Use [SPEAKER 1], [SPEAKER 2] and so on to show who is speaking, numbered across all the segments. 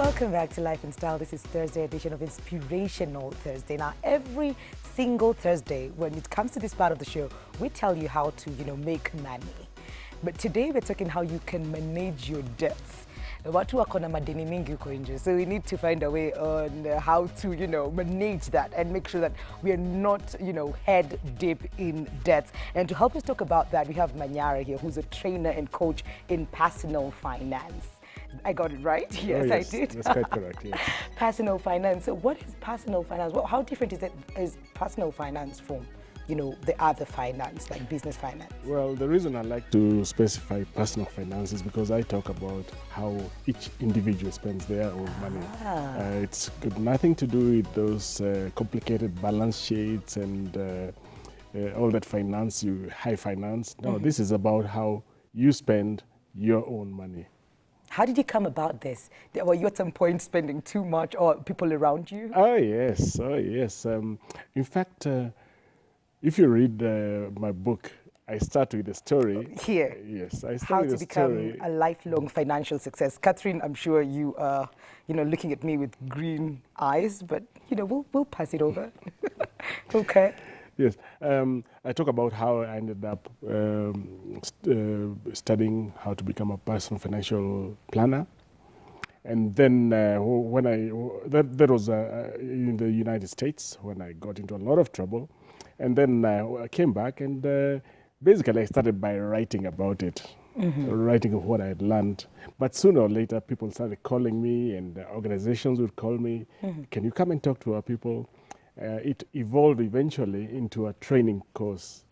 [SPEAKER 1] Welcome back to Life and Style. This is Thursday edition of Inspirational Thursday. Now, every single Thursday, when it comes to this part of the show, we tell you how to, make money. But today we're talking how you can manage your debts. Watu wako na madeni mingi huko nje, so we need to find a way on how to, manage that and make sure that we are not, head deep in debts. And to help us talk about that, we have Manyara here, who's a trainer and coach in personal finance. I got it right? Yes,
[SPEAKER 2] yes,
[SPEAKER 1] I did.
[SPEAKER 2] That's quite correct, yes.
[SPEAKER 1] Personal finance. So what is personal finance? Well, how different is personal finance from, the other finance, like business finance?
[SPEAKER 2] Well, the reason I like to specify personal finance is because I talk about how each individual spends their own money. It's got nothing to do with those complicated balance sheets and all that high finance. No, this is about how you spend your own money.
[SPEAKER 1] How did you come about this? Were you at some point spending too much, or people around you?
[SPEAKER 2] Oh, yes. In fact, if you read my book, I start with a story.
[SPEAKER 1] Here.
[SPEAKER 2] Yes, I start
[SPEAKER 1] How
[SPEAKER 2] with
[SPEAKER 1] to
[SPEAKER 2] a
[SPEAKER 1] become
[SPEAKER 2] story.
[SPEAKER 1] a lifelong financial success. Catherine, I'm sure you are, looking at me with green eyes, but, we'll pass it over. Okay.
[SPEAKER 2] Yes, I talk about how I ended up studying how to become a personal financial planner. And then that was in the United States when I got into a lot of trouble. And then I came back and basically I started by writing about it, writing of what I had learned. But sooner or later, people started calling me and organizations would call me, can you come and talk to our people? It evolved eventually into a training course.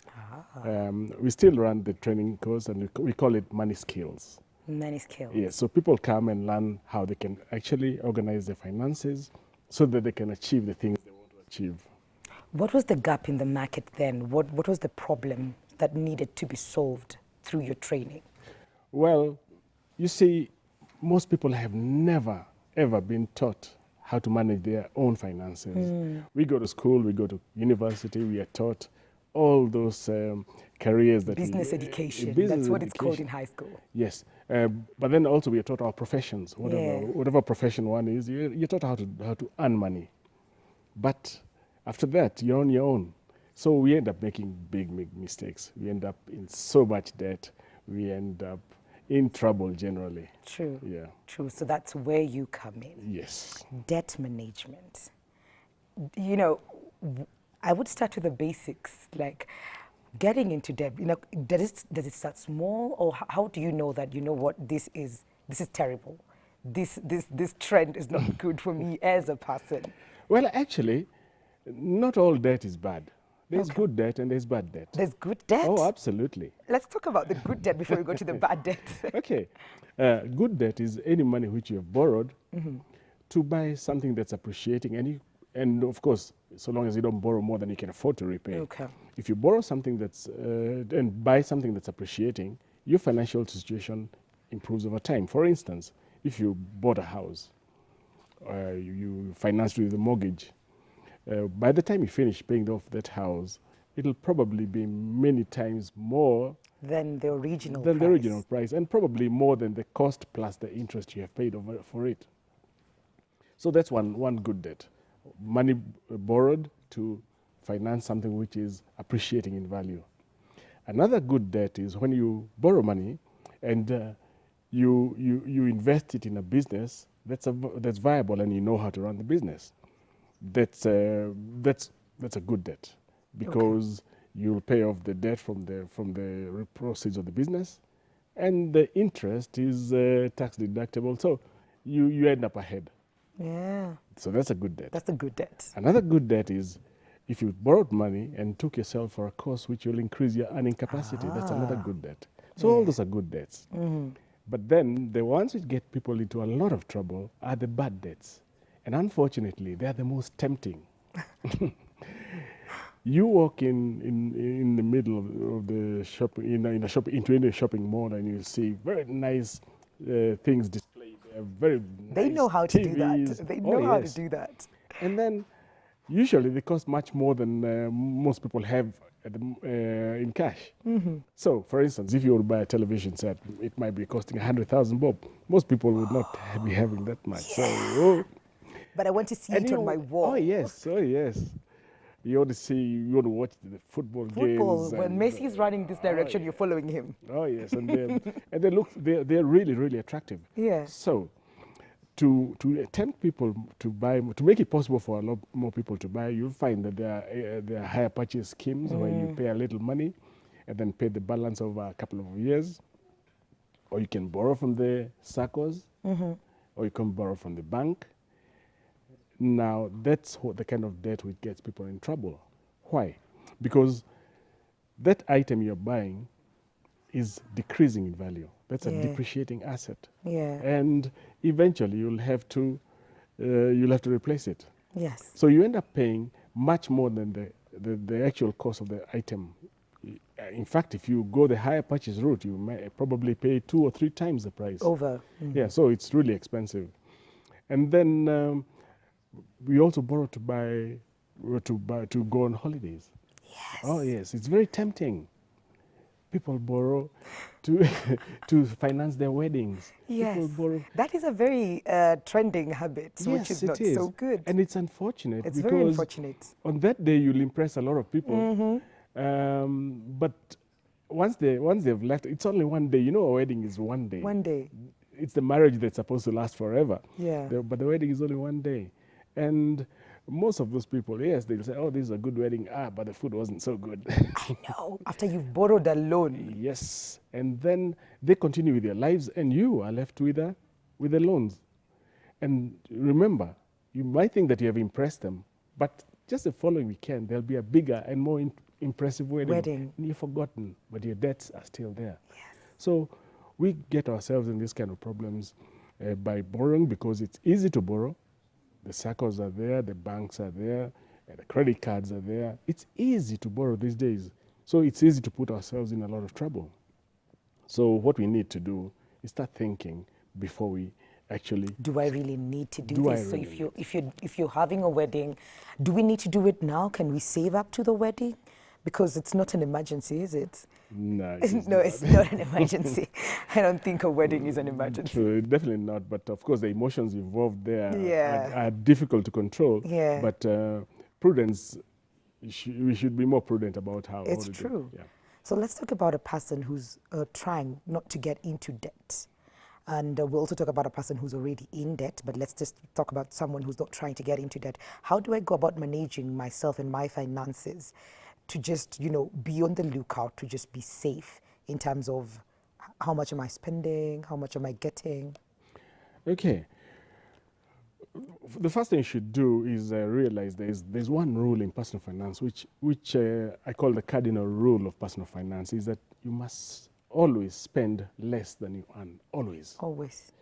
[SPEAKER 2] We still run the training course and we call it Money Skills.
[SPEAKER 1] Money Skills.
[SPEAKER 2] Yes, so people come and learn how they can actually organize their finances so that they can achieve the things they want to achieve.
[SPEAKER 1] What was the gap in the market then? What was the problem that needed to be solved through your training?
[SPEAKER 2] Well, you see, most people have never, ever been taught how to manage their own finances. We go to school, we go to university, we are taught all those careers that
[SPEAKER 1] Business education,
[SPEAKER 2] business
[SPEAKER 1] that's what it's
[SPEAKER 2] education.
[SPEAKER 1] called in high school.
[SPEAKER 2] Yes, but then also we are taught our professions, whatever profession one is, you're taught how to earn money. But after that, you're on your own. So we end up making big mistakes. We end up in so much debt. We end up in trouble generally.
[SPEAKER 1] True.
[SPEAKER 2] Yeah.
[SPEAKER 1] True. So that's where you come in.
[SPEAKER 2] Yes.
[SPEAKER 1] Debt management. I would start with the basics, like getting into debt. Does it start small, or how do you know that this is terrible? This trend is not good for me as a person.
[SPEAKER 2] Well, actually, not all debt is bad. There's good debt and there's bad debt.
[SPEAKER 1] There's good debt?
[SPEAKER 2] Oh, absolutely.
[SPEAKER 1] Let's talk about the good debt before we go to the bad debt.
[SPEAKER 2] Okay. Good debt is any money which you have borrowed to buy something that's appreciating. And of course, so long as you don't borrow more than you can afford to repay.
[SPEAKER 1] Okay.
[SPEAKER 2] If you borrow something and buy something that's appreciating, your financial situation improves over time. For instance, if you bought a house, you financed with a mortgage, by the time you finish paying off that house, it'll probably be many times more
[SPEAKER 1] than the original
[SPEAKER 2] price, and probably more than the cost plus the interest you have paid over for it. So that's one good debt. Money borrowed to finance something which is appreciating in value. Another good debt is when you borrow money and you invest it in a business that's viable and you know how to run the business. That's a good debt, because you'll pay off the debt from the proceeds of the business, and the interest is tax deductible. So you end up ahead.
[SPEAKER 1] Yeah.
[SPEAKER 2] So that's a good debt.
[SPEAKER 1] That's a good debt.
[SPEAKER 2] Another good debt is if you borrowed money and took yourself for a course which will increase your earning capacity. That's another good debt. So all those are good debts. But then the ones which get people into a lot of trouble are the bad debts. And unfortunately, they are the most tempting. You walk in the middle of the shopping, into any shopping mall, and you see very nice things displayed there.
[SPEAKER 1] They know how to do that. They know how to do that.
[SPEAKER 2] And then usually they cost much more than most people have in cash. So, for instance, if you were to buy a television set, it might be costing 100,000 bob. Most people would not be having that much. So,
[SPEAKER 1] But I want to see
[SPEAKER 2] and
[SPEAKER 1] it on my wall.
[SPEAKER 2] oh yes, oh yes. You want to see, you want to watch the football
[SPEAKER 1] Football,
[SPEAKER 2] games.
[SPEAKER 1] when
[SPEAKER 2] And,
[SPEAKER 1] Messi is running this direction, you're following him.
[SPEAKER 2] oh yes, and they look, they're really, really attractive.
[SPEAKER 1] Yeah.
[SPEAKER 2] So, to tempt people to buy, to make it possible for a lot more people to buy, you'll find that there are higher purchase schemes where you pay a little money and then pay the balance over a couple of years. Or you can borrow from the SACCOs, or you can borrow from the bank. Now, that's the kind of debt which gets people in trouble. Why? Because that item you're buying is decreasing in value. That's a depreciating asset.
[SPEAKER 1] Yeah.
[SPEAKER 2] And eventually you'll have to replace it.
[SPEAKER 1] Yes.
[SPEAKER 2] So you end up paying much more than the actual cost of the item. In fact, if you go the higher purchase route, you may probably pay 2 or 3 times the price.
[SPEAKER 1] Over.
[SPEAKER 2] Yeah, so it's really expensive. And then we also borrow to go on holidays.
[SPEAKER 1] Yes.
[SPEAKER 2] Oh yes, it's very tempting. People borrow to to finance their weddings.
[SPEAKER 1] Yes.
[SPEAKER 2] People borrow.
[SPEAKER 1] That is a very trending habit, which
[SPEAKER 2] Yes,
[SPEAKER 1] is
[SPEAKER 2] it
[SPEAKER 1] not
[SPEAKER 2] is.
[SPEAKER 1] so good.
[SPEAKER 2] And it's unfortunate
[SPEAKER 1] It's
[SPEAKER 2] because
[SPEAKER 1] very unfortunate.
[SPEAKER 2] on that day you'll impress a lot of people. But once they've left, it's only one day. You know, a wedding is one day.
[SPEAKER 1] One day.
[SPEAKER 2] It's the marriage that's supposed to last forever.
[SPEAKER 1] Yeah.
[SPEAKER 2] But the wedding is only one day. And most of those people, yes, they'll say, oh, this is a good wedding. But the food wasn't so good.
[SPEAKER 1] I know. After you've borrowed a loan.
[SPEAKER 2] Yes. And then they continue with their lives and you are left with the loans. And remember, you might think that you have impressed them, but just the following weekend, there'll be a bigger and more impressive wedding. And you've forgotten, but your debts are still there.
[SPEAKER 1] Yes.
[SPEAKER 2] So we get ourselves in these kind of problems by borrowing because it's easy to borrow. The SACCOs are there, the banks are there, the credit cards are there. It's easy to borrow these days. So it's easy to put ourselves in a lot of trouble. So what we need to do is start thinking before we actually...
[SPEAKER 1] Do I really need to do
[SPEAKER 2] Do I
[SPEAKER 1] this?
[SPEAKER 2] really
[SPEAKER 1] So if you're having a wedding, do we need to do it now? Can we save up to the wedding? Because it's not an emergency, is it?
[SPEAKER 2] No,
[SPEAKER 1] No, it's not an emergency. I don't think a wedding is an emergency.
[SPEAKER 2] True, definitely not. But of course, the emotions involved there
[SPEAKER 1] Yeah.
[SPEAKER 2] are difficult to control.
[SPEAKER 1] Yeah.
[SPEAKER 2] But prudence, we should be more prudent about how.
[SPEAKER 1] It's
[SPEAKER 2] how to
[SPEAKER 1] true.
[SPEAKER 2] Do. Yeah.
[SPEAKER 1] So let's talk about a person who's trying not to get into debt. And we'll also talk about a person who's already in debt, but let's just talk about someone who's not trying to get into debt. How do I go about managing myself and my finances to just, be on the lookout, to just be safe in terms of how much am I spending, how much am I getting?
[SPEAKER 2] Okay. The first thing you should do is realize there's one rule in personal finance, which I call the cardinal rule of personal finance, is that you must always spend less than you earn, always.
[SPEAKER 1] Always.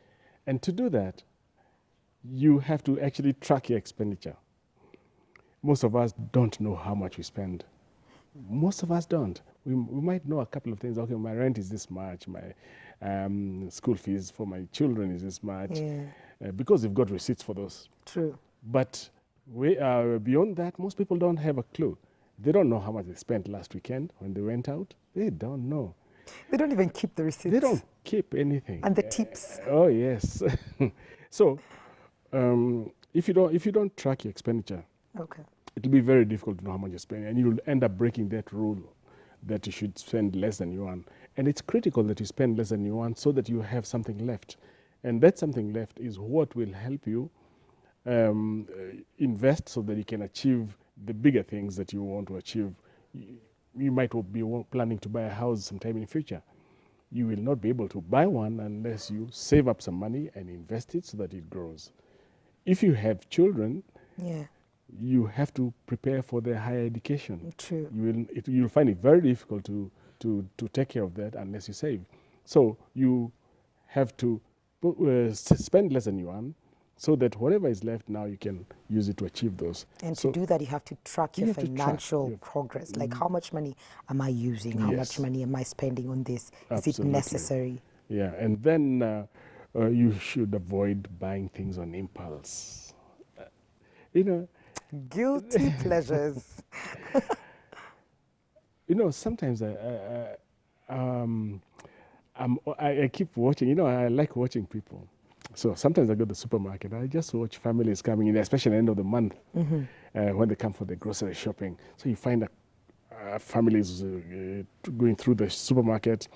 [SPEAKER 2] And to do that, you have to actually track your expenditure. Most of us don't know how much we spend. Most of us don't. We might know a couple of things. Okay, my rent is this much, my school fees for my children is this much, because they've got receipts for those.
[SPEAKER 1] True.
[SPEAKER 2] But beyond that, most people don't have a clue. They don't know how much they spent last weekend when they went out. They don't know.
[SPEAKER 1] They don't even keep the receipts.
[SPEAKER 2] They don't keep anything.
[SPEAKER 1] And the tips.
[SPEAKER 2] Oh yes. So if you don't track your expenditure,
[SPEAKER 1] Okay.
[SPEAKER 2] it'll be very difficult to know how much you're spending, and you'll end up breaking that rule that you should spend less than you earn. And it's critical that you spend less than you earn so that you have something left. And that something left is what will help you invest so that you can achieve the bigger things that you want to achieve. You might be planning to buy a house sometime in the future. You will not be able to buy one unless you save up some money and invest it so that it grows. If you have children, you have to prepare for their higher education.
[SPEAKER 1] True.
[SPEAKER 2] You'll find it very difficult to take care of that unless you save. So you have to spend less than you earn, so that whatever is left now, you can use it to achieve those.
[SPEAKER 1] And to do that, you have to track your financial
[SPEAKER 2] track
[SPEAKER 1] progress. Like, how much money am I using? How much money am I spending on this? Is it necessary?
[SPEAKER 2] Yeah, and then you should avoid buying things on impulse.
[SPEAKER 1] Guilty pleasures.
[SPEAKER 2] you know, sometimes I keep watching. You know, I like watching people. So sometimes I go to the supermarket. I just watch families coming in, especially at the end of the month when they come for the grocery shopping. So you find families going through the supermarket.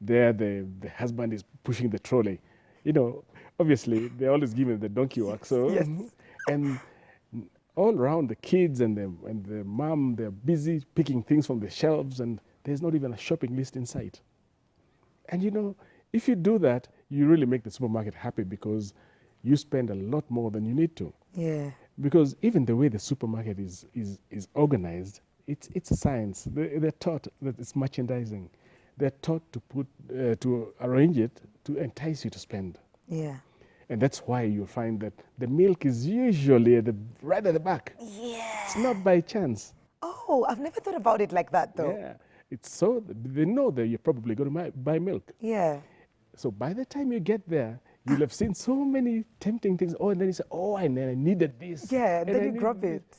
[SPEAKER 2] There, the husband is pushing the trolley. You know, obviously they're always giving the donkey work. So
[SPEAKER 1] Yes.
[SPEAKER 2] and all around the kids and the mom, they're busy picking things from the shelves, and there's not even a shopping list in sight. And you know, if you do that, you really make the supermarket happy because you spend a lot more than you need to.
[SPEAKER 1] Yeah.
[SPEAKER 2] Because even the way the supermarket is organized, it's a science. They're taught that it's merchandising. They're taught to arrange it to entice you to spend.
[SPEAKER 1] Yeah.
[SPEAKER 2] And that's why you'll find that the milk is usually right at the back.
[SPEAKER 1] Yeah.
[SPEAKER 2] It's not by chance.
[SPEAKER 1] Oh, I've never thought about it like that, though.
[SPEAKER 2] Yeah. It's so, they know that you're probably going to buy milk.
[SPEAKER 1] Yeah.
[SPEAKER 2] So by the time you get there, you'll have seen so many tempting things. Oh, and then you say, oh, and then I needed this.
[SPEAKER 1] Yeah,
[SPEAKER 2] and
[SPEAKER 1] then
[SPEAKER 2] I
[SPEAKER 1] you
[SPEAKER 2] needed
[SPEAKER 1] grab
[SPEAKER 2] this.
[SPEAKER 1] it.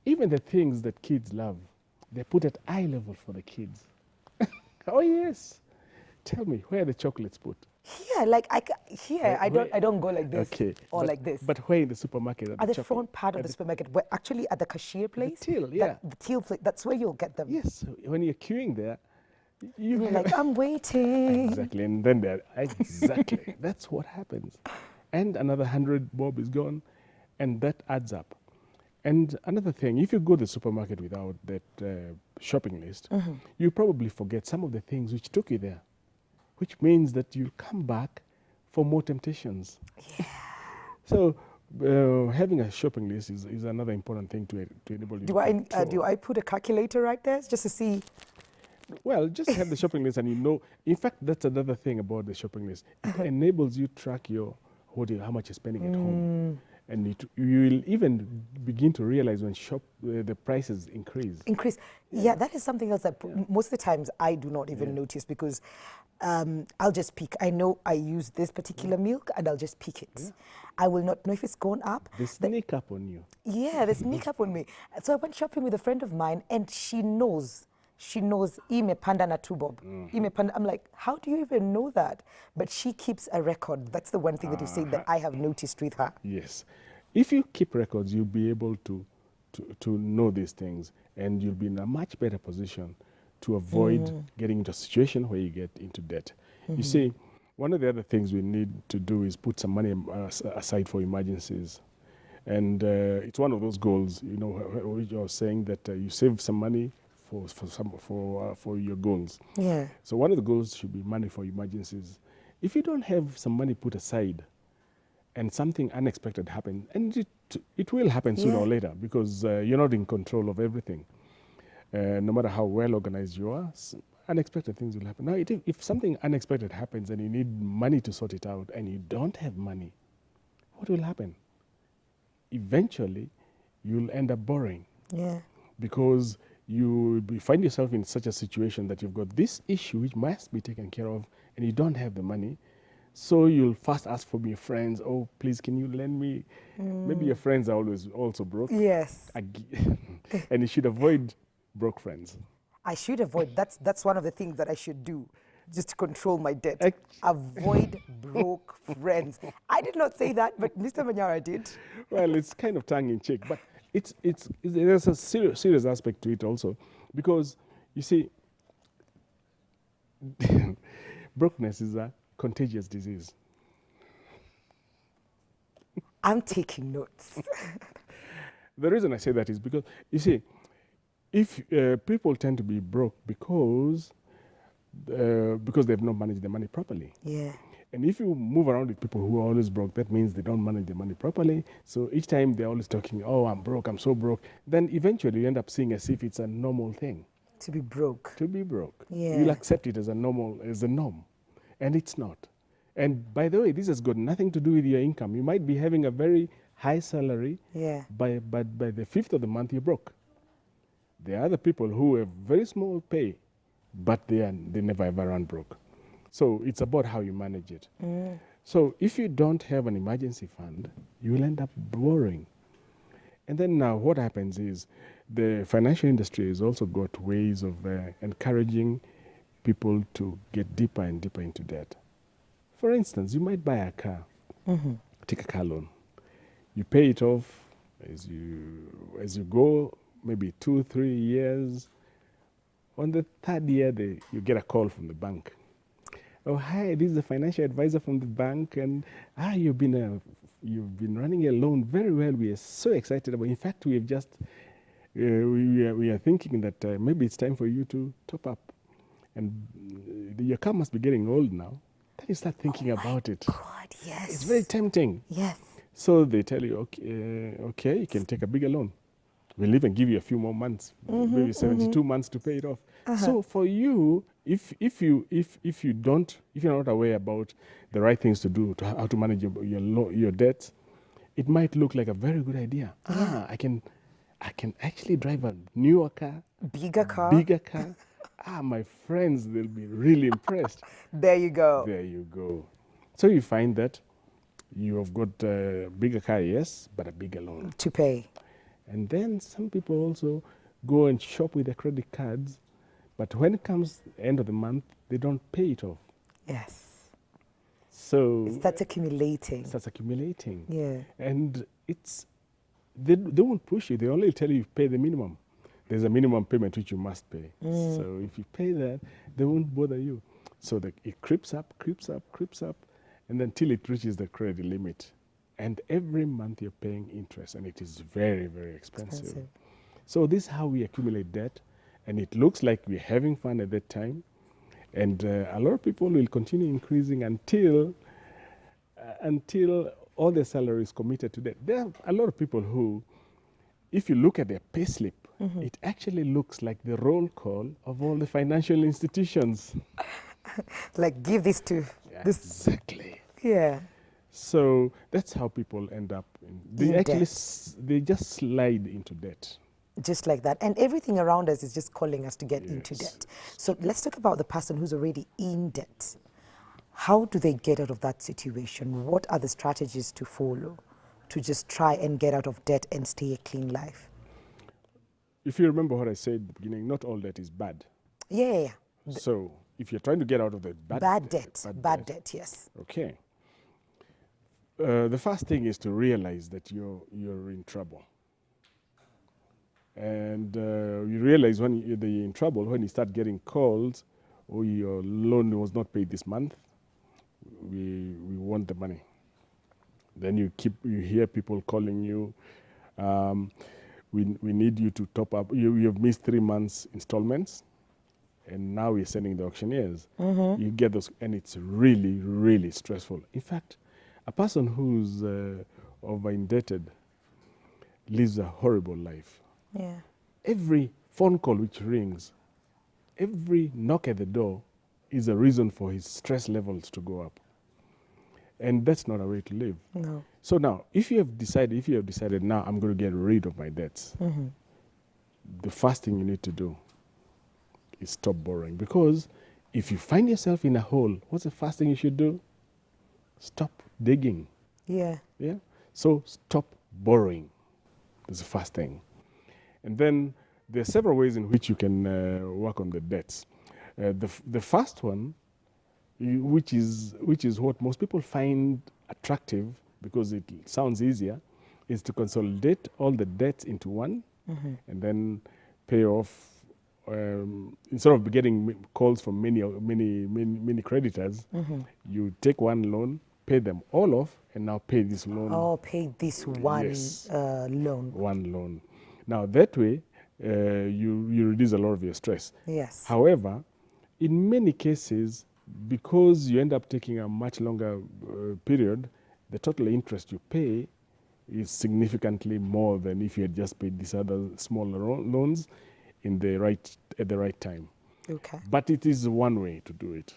[SPEAKER 2] Even the things that kids love, they put at eye level for the kids. Oh, yes. Tell me, where are the chocolates put?
[SPEAKER 1] Here, like I don't go like this or
[SPEAKER 2] but,
[SPEAKER 1] like this.
[SPEAKER 2] But where in the supermarket?
[SPEAKER 1] At the front part of the supermarket, where actually at the cashier place.
[SPEAKER 2] till, yeah.
[SPEAKER 1] The till place, that's where you'll get them.
[SPEAKER 2] Yes, when you're queuing there,
[SPEAKER 1] You're like, I'm waiting.
[SPEAKER 2] Exactly, and then exactly, that's what happens. And another 100 bob is gone, and that adds up. And another thing, if you go to the supermarket without that shopping list, you probably forget some of the things which took you there, which means that you'll come back for more temptations.
[SPEAKER 1] Yeah.
[SPEAKER 2] So having a shopping list is another important thing to enable you.
[SPEAKER 1] Do I put a calculator right there just to see?
[SPEAKER 2] Well, just have the shopping list, and you know. In fact, that's another thing about the shopping list. It enables you to track how much you're spending at home, and you will even begin to realize when the prices increase.
[SPEAKER 1] Yeah, that is something else that most of the times I do not even notice because I'll just pick. I know I use this particular milk, and I'll just pick it. Yeah. I will not know if it's gone up.
[SPEAKER 2] They sneak up on you.
[SPEAKER 1] Yeah, they sneak up on me. So I went shopping with a friend of mine, and she knows, imepanda na 2 bob. I'm like, how do you even know that? But she keeps a record. That's the one thing that you say that I have noticed with her.
[SPEAKER 2] Yes. If you keep records, you'll be able to know these things, and you'll be in a much better position to avoid getting into a situation where you get into debt. You see, one of the other things we need to do is put some money aside for emergencies. And it's one of those goals, you know, which I was saying that you save some money for your goals.
[SPEAKER 1] Yeah.
[SPEAKER 2] So one of the goals should be money for emergencies. If you don't have some money put aside and something unexpected happens, and it will happen sooner or later because you're not in control of everything. No matter how well organized you are, unexpected things will happen. Now, if something unexpected happens and you need money to sort it out and you don't have money, what will happen? Eventually, you'll end up borrowing.
[SPEAKER 1] Yeah.
[SPEAKER 2] Because you find yourself in such a situation that you've got this issue which must be taken care of and you don't have the money. So you'll first ask from your friends, oh, please, can you lend me? Maybe your friends are always also broke.
[SPEAKER 1] Yes.
[SPEAKER 2] And you should avoid broke friends.
[SPEAKER 1] I should avoid. That's one of the things that I should do, just to control my debt. Avoid broke friends. I did not say that, but Mr. Manyara did.
[SPEAKER 2] Well, it's kind of tongue-in-cheek, but there's a serious aspect to it also, because you see, brokenness is a contagious disease.
[SPEAKER 1] I'm taking notes.
[SPEAKER 2] The reason I say that is because, you see, if people tend to be broke because they've not managed their money properly.
[SPEAKER 1] Yeah.
[SPEAKER 2] And if you move around with people who are always broke, that means they don't manage their money properly. So each time they're always talking, oh, I'm broke, I'm so broke. Then eventually you end up seeing as if it's a normal thing.
[SPEAKER 1] To be broke.
[SPEAKER 2] To be broke.
[SPEAKER 1] Yeah.
[SPEAKER 2] You'll accept it as a norm. And it's not. And by the way, this has got nothing to do with your income. You might be having a very high salary.
[SPEAKER 1] Yeah.
[SPEAKER 2] But by the 5th of the month, you're broke. There are other people who have very small pay, but they never ever run broke. So it's about how you manage it. So if you don't have an emergency fund, you will end up borrowing. And then now what happens is the financial industry has also got ways of encouraging people to get deeper and deeper into debt. For instance, you might buy a car, take a car loan. You pay it off as you go, maybe 2-3 years. On the third year, you get a call from the bank. Oh, hi, this is the financial advisor from the bank, and you've been running a loan very well. We are so excited about. In fact, we have just we are thinking that maybe it's time for you to top up, and your car must be getting old now. Then you start thinking about it.
[SPEAKER 1] God, yes.
[SPEAKER 2] It's very tempting.
[SPEAKER 1] Yes.
[SPEAKER 2] So they tell you, okay, you can take a bigger loan. We'll even give you a few more months, maybe 72 months to pay it off. So for you, if you're not aware about the right things to do, to how to manage your debts, it might look like a very good idea. I can actually drive a newer car,
[SPEAKER 1] Bigger car.
[SPEAKER 2] My friends, they'll be really impressed.
[SPEAKER 1] There you go.
[SPEAKER 2] There you go. So you find that you have got a bigger car, yes, but a bigger loan
[SPEAKER 1] To pay.
[SPEAKER 2] And then some people also go and shop with their credit cards, but when it comes end of the month, they don't pay it off.
[SPEAKER 1] Yes.
[SPEAKER 2] So
[SPEAKER 1] It starts accumulating.
[SPEAKER 2] Yeah. And they won't push you. They only tell you pay the minimum. There's a minimum payment which you must pay. So if you pay that, they won't bother you. So it creeps up, and then till it reaches the credit limit. And every month you're paying interest, and it is very, very expensive. So this is how we accumulate debt, and it looks like we're having fun at that time. And a lot of people will continue increasing until all their salary is committed to debt. There are a lot of people who, if you look at their payslip, it actually looks like the roll call of all the financial institutions.
[SPEAKER 1] Like, give this to this.
[SPEAKER 2] Exactly.
[SPEAKER 1] Yeah.
[SPEAKER 2] So that's how people end up. They just slide into debt.
[SPEAKER 1] Just like that. And everything around us is just calling us to get into debt. So let's talk about the person who's already in debt. How do they get out of that situation? What are the strategies to follow to just try and get out of debt and stay a clean life?
[SPEAKER 2] If you remember what I said at the beginning, not all debt is bad.
[SPEAKER 1] Yeah.
[SPEAKER 2] So if you're trying to get out of the
[SPEAKER 1] Bad debt, yes.
[SPEAKER 2] Okay. The first thing is to realize that you're in trouble. And you realize when you're in trouble, when you start getting calls, or your loan was not paid this month, we want the money. Then you hear people calling you, we need you to top up. You have missed 3 months installments, and now we're sending the auctioneers. You get those, and it's really, really stressful. In fact, a person who's over-indebted lives a horrible life.
[SPEAKER 1] Yeah.
[SPEAKER 2] Every phone call which rings, every knock at the door is a reason for his stress levels to go up. And that's not a way to live.
[SPEAKER 1] No.
[SPEAKER 2] So now, if you have decided now I'm going to get rid of my debts, the first thing you need to do is stop borrowing. Because if you find yourself in a hole, what's the first thing you should do? Stop digging.
[SPEAKER 1] Yeah.
[SPEAKER 2] Yeah. So stop borrowing. That's the first thing. And then there are several ways in which you can work on the debts. The first one, which is what most people find attractive because it sounds easier, is to consolidate all the debts into one, and then pay off. Instead of getting calls from many creditors, you take one loan, pay them all off, and now pay this loan.
[SPEAKER 1] Oh, pay this one loan.
[SPEAKER 2] One loan. Now that way, you reduce a lot of your stress.
[SPEAKER 1] Yes.
[SPEAKER 2] However, in many cases, because you end up taking a much longer period, the total interest you pay is significantly more than if you had just paid these other smaller loans at the right time.
[SPEAKER 1] Okay.
[SPEAKER 2] But it is one way to do it.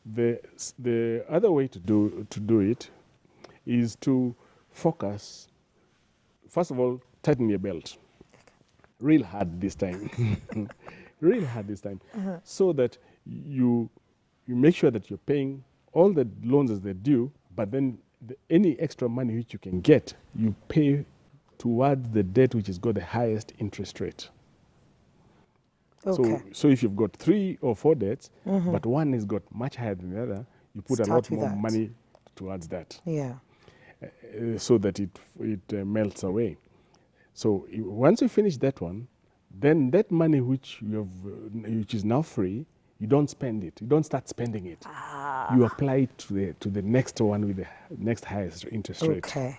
[SPEAKER 2] The other way to do it is to focus. First of all, tighten your belt. Real hard this time. Real hard this time. So that you make sure that you're paying all the loans as they're due, but then any extra money which you can get, you pay towards the debt which has got the highest interest rate.
[SPEAKER 1] Okay.
[SPEAKER 2] So if you've got 3 or 4 debts, but one has got much higher than the other, you put a
[SPEAKER 1] Start
[SPEAKER 2] lot
[SPEAKER 1] with
[SPEAKER 2] more
[SPEAKER 1] that.
[SPEAKER 2] money towards that,
[SPEAKER 1] Yeah.
[SPEAKER 2] so that it melts away. So once you finish that one, then that money which you have, which is now free, you don't spend it. You don't start spending it. You apply it to the next one with the next highest interest rate,
[SPEAKER 1] Okay.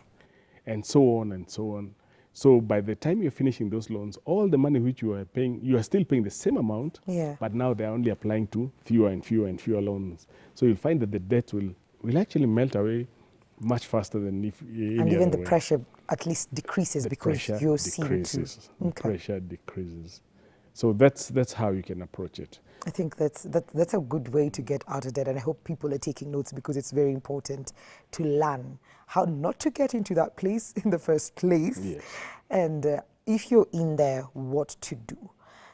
[SPEAKER 2] and so on and so on. So by the time you're finishing those loans, all the money which you are paying, you are still paying the same amount,
[SPEAKER 1] Yeah.
[SPEAKER 2] but now they're only applying to fewer and fewer and fewer loans. So you'll find that the debt will actually melt away much faster than if any
[SPEAKER 1] And even
[SPEAKER 2] other
[SPEAKER 1] the
[SPEAKER 2] way.
[SPEAKER 1] pressure at least decreases
[SPEAKER 2] The
[SPEAKER 1] because
[SPEAKER 2] pressure
[SPEAKER 1] you're seen to.
[SPEAKER 2] decreases. The
[SPEAKER 1] Okay.
[SPEAKER 2] pressure decreases. So that's how you can approach it.
[SPEAKER 1] I think that's a good way to get out of debt, and I hope people are taking notes because it's very important to learn how not to get into that place in the first place,
[SPEAKER 2] Yes.
[SPEAKER 1] and if you're in there, what to do.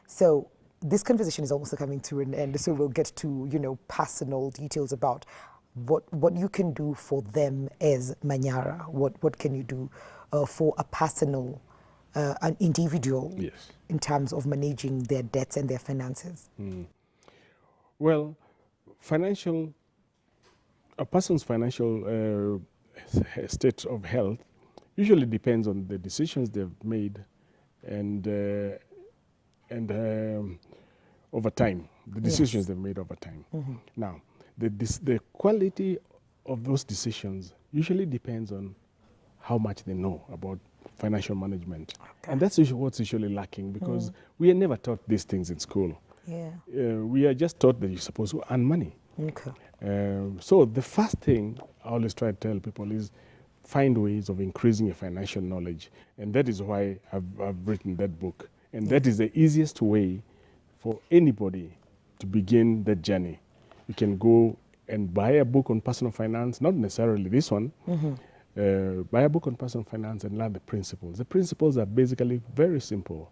[SPEAKER 1] So this conversation is also coming to an end, so we'll get to personal details about what you can do for them as Manyara. What can you do for a personal, an individual,
[SPEAKER 2] Yes.
[SPEAKER 1] in terms of managing their debts and their finances?
[SPEAKER 2] Well, a person's financial state of health usually depends on the decisions they've made and over time, the decisions
[SPEAKER 1] Yes.
[SPEAKER 2] they've made over time. Now, the quality of those decisions usually depends on how much they know about financial management.
[SPEAKER 1] Okay.
[SPEAKER 2] And that's what's usually lacking, because we are never taught these things in school.
[SPEAKER 1] Yeah.
[SPEAKER 2] We are just taught that you're supposed to earn money.
[SPEAKER 1] Okay.
[SPEAKER 2] So the first thing I always try to tell people is find ways of increasing your financial knowledge. And that is why I've written that book. And that is the easiest way for anybody to begin that journey. You can go and buy a book on personal finance, not necessarily this one. Buy a book on personal finance and learn the principles. The principles are basically very simple.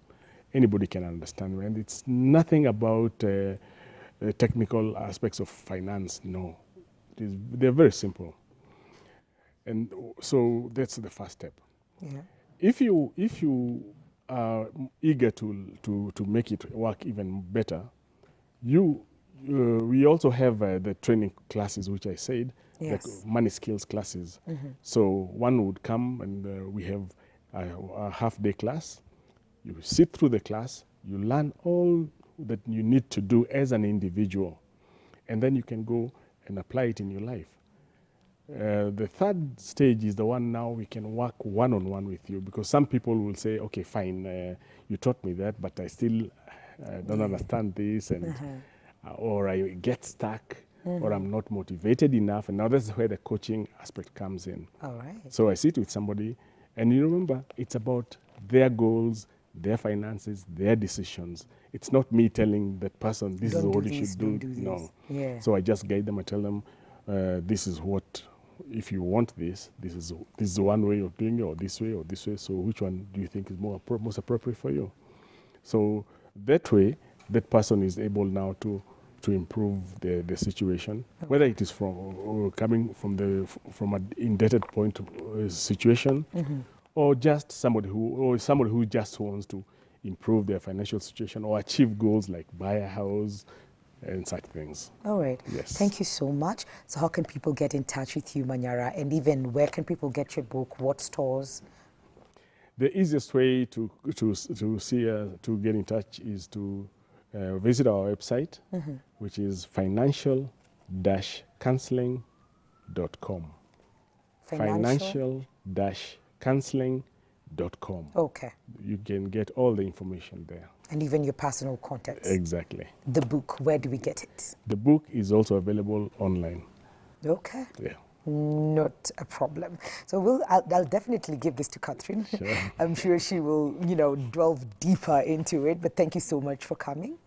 [SPEAKER 2] Anybody can understand, and it's nothing about technical aspects of finance. No, they're very simple. And so that's the first step.
[SPEAKER 1] Yeah.
[SPEAKER 2] If you are eager to make it work even better, we also have the training classes, which I said,
[SPEAKER 1] Yes.
[SPEAKER 2] like money skills classes. So one would come and we have a half-day class. You sit through the class, you learn all that you need to do as an individual, and then you can go and apply it in your life. The third stage is the one now we can work one-on-one with you, because some people will say, okay, fine, you taught me that, but I still don't understand this, and or I get stuck, or I'm not motivated enough, and now that's where the coaching aspect comes in.
[SPEAKER 1] All right.
[SPEAKER 2] So I sit with somebody, and you remember, it's about their goals, their finances, their decisions. It's not me telling that person, this is
[SPEAKER 1] Don't
[SPEAKER 2] what
[SPEAKER 1] do
[SPEAKER 2] you
[SPEAKER 1] this,
[SPEAKER 2] should
[SPEAKER 1] don't
[SPEAKER 2] do.
[SPEAKER 1] do this.
[SPEAKER 2] No.
[SPEAKER 1] Yeah.
[SPEAKER 2] So I just guide them. I tell them, this is what, if you want this is one way of doing it, or this way, or this way. So which one do you think is most appropriate for you? So that way, that person is able now to improve the situation, whether it is coming from an indebted point situation, or just somebody who just wants to improve their financial situation or achieve goals like buy a house and such things.
[SPEAKER 1] All right.
[SPEAKER 2] Yes.
[SPEAKER 1] Thank you so much. So how can people get in touch with you, Manyara? And even where can people get your book? What stores?
[SPEAKER 2] The easiest way to get in touch is to visit our website, which is financial-counseling.com. Financial-counseling.com.
[SPEAKER 1] Okay.
[SPEAKER 2] You can get all the information there.
[SPEAKER 1] And even your personal contacts.
[SPEAKER 2] Exactly.
[SPEAKER 1] The book, where do we get it?
[SPEAKER 2] The book is also available online.
[SPEAKER 1] Okay.
[SPEAKER 2] Yeah.
[SPEAKER 1] Not a problem. So I'll definitely give this to Catherine.
[SPEAKER 2] Sure.
[SPEAKER 1] I'm sure she will, delve deeper into it. But thank you so much for coming.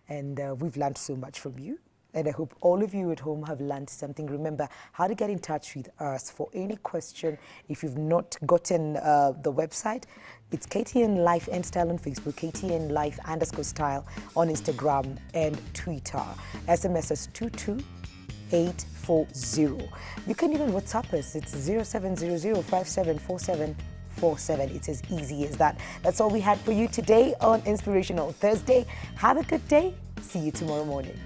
[SPEAKER 1] And we've learned so much from you. And I hope all of you at home have learned something. Remember how to get in touch with us for any question. If you've not gotten the website, it's KTN Life and Style on Facebook, KTN Life _Style on Instagram and Twitter. SMS is 22840. You can even WhatsApp us. It's 0700 5747 24/7. It's as easy as that. That's all we had for you today on Inspirational Thursday. Have a good day. See you tomorrow morning.